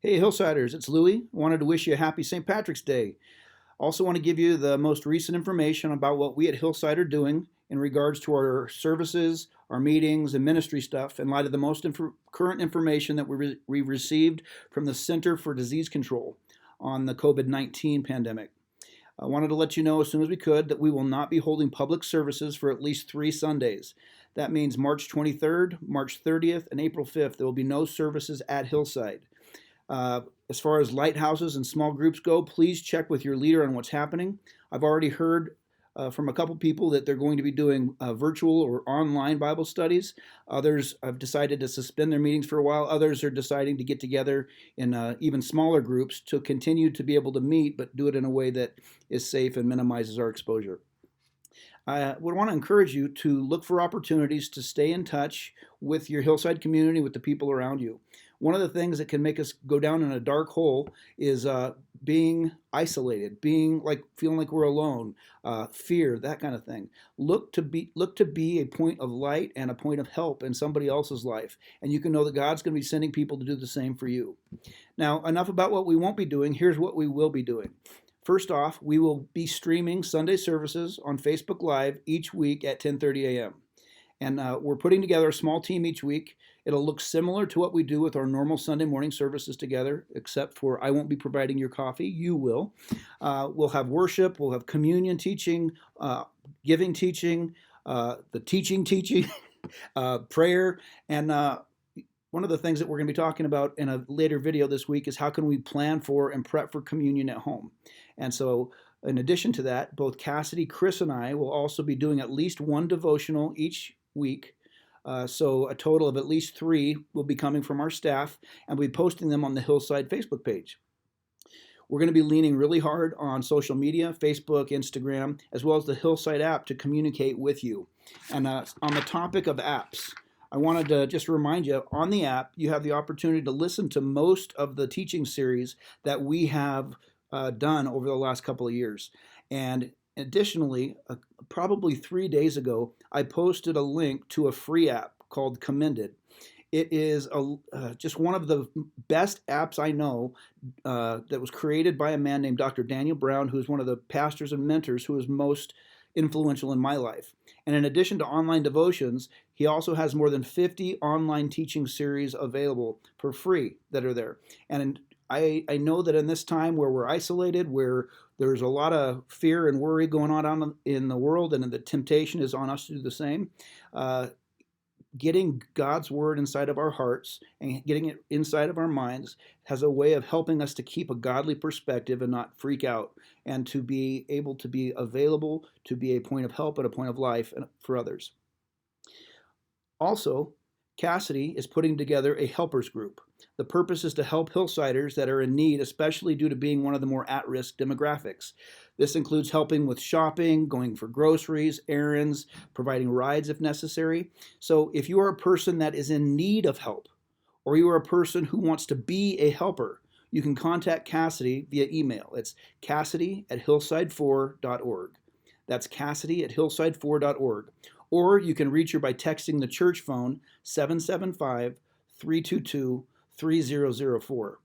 Hey, Hillsiders, it's Louie. I wanted to wish you a happy St. Patrick's Day. Also, want to give you the most recent information about what we at Hillside are doing in regards to our services, our meetings, and ministry stuff in light of the most current information that we received from the Center for Disease Control on the COVID-19 pandemic. I wanted to let you know as soon as we could that we will not be holding public services for at least 3 Sundays. That means March 23rd, March 30th, and April 5th. There will be no services at Hillside. As far as lighthouses and small groups go, please check with your leader on what's happening. I've already heard from a couple people that they're going to be doing virtual or online Bible studies. Others have decided to suspend their meetings for a while. Others are deciding to get together in even smaller groups to continue to be able to meet, but do it in a way that is safe and minimizes our exposure. I would want to encourage you to look for opportunities to stay in touch with your Hillside community, with the people around you. One of the things that can make us go down in a dark hole is being isolated, feeling like we're alone, fear, that kind of thing. Look to be a point of light and a point of help in somebody else's life, and you can know that God's going to be sending people to do the same for you. Now, enough about what we won't be doing. Here's what we will be doing. First off, we will be streaming Sunday services on Facebook Live each week at 10:30 a.m. And we're putting together a small team each week. It'll look similar to what we do with our normal Sunday morning services together, except for I won't be providing your coffee. You will. We'll have worship. We'll have communion teaching, giving teaching, the teaching, prayer. And one of the things that we're going to be talking about in a later video this week is how can we plan for and prep for communion at home. And so in addition to that, both Cassidy, Chris, and I will also be doing at least one devotional each week. So a total of at least 3 will be coming from our staff, and we'll be posting them on the Hillside Facebook page. We're going to be leaning really hard on social media, Facebook, Instagram, as well as the Hillside app to communicate with you. And on the topic of apps, I wanted to just remind you, on the app, you have the opportunity to listen to most of the teaching series that we have done over the last couple of years. And additionally, probably 3 days ago, I posted a link to a free app called Commended. It is just one of the best apps I know that was created by a man named Dr. Daniel Brown, who's one of the pastors and mentors who is most influential in my life. And in addition to online devotions, he also has more than 50 online teaching series available for free that are there. And I know that in this time where we're isolated, where there's a lot of fear and worry going on in the world, and the temptation is on us to do the same, getting God's word inside of our hearts and getting it inside of our minds has a way of helping us to keep a godly perspective and not freak out, and to be able to be available to be a point of help and a point of life for others. Also, Cassidy is putting together a helpers group. The purpose is to help Hillsiders that are in need, especially due to being one of the more at-risk demographics. This includes helping with shopping, going for groceries, errands, providing rides if necessary. So if you are a person that is in need of help, or you are a person who wants to be a helper, you can contact Cassidy via email. It's cassidy@hillside4.org. That's cassidy@hillside4.org. Or you can reach her by texting the church phone 775-322-3004.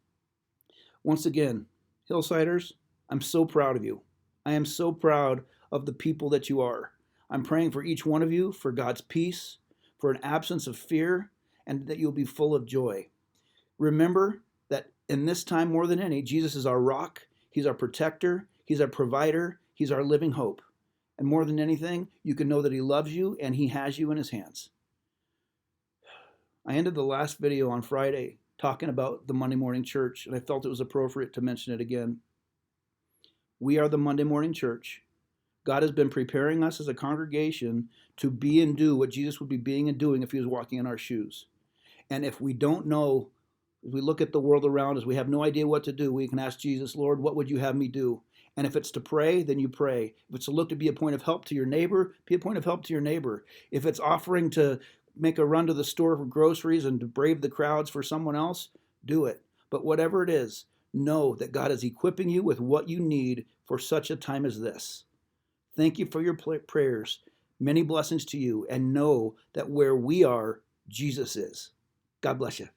Once again, Hillsiders, I'm so proud of you. I am so proud of the people that you are. I'm praying for each one of you for God's peace, for an absence of fear, and that you'll be full of joy. Remember that in this time more than any, Jesus is our rock, He's our protector, He's our provider, He's our living hope. And more than anything, you can know that He loves you and He has you in His hands. I ended the last video on Friday talking about the Monday morning church, and I felt it was appropriate to mention it again. We are the Monday morning church. God has been preparing us as a congregation to be and do what Jesus would be being and doing if He was walking in our shoes. And if we don't know, if we look at the world around us, we have no idea what to do, we can ask Jesus, Lord, what would you have me do? And if it's to pray, then you pray. If it's to look to be a point of help to your neighbor, be a point of help to your neighbor. If it's offering to make a run to the store for groceries and to brave the crowds for someone else, do it. But whatever it is, know that God is equipping you with what you need for such a time as this. Thank you for your prayers. Many blessings to you, and know that where we are, Jesus is. God bless you.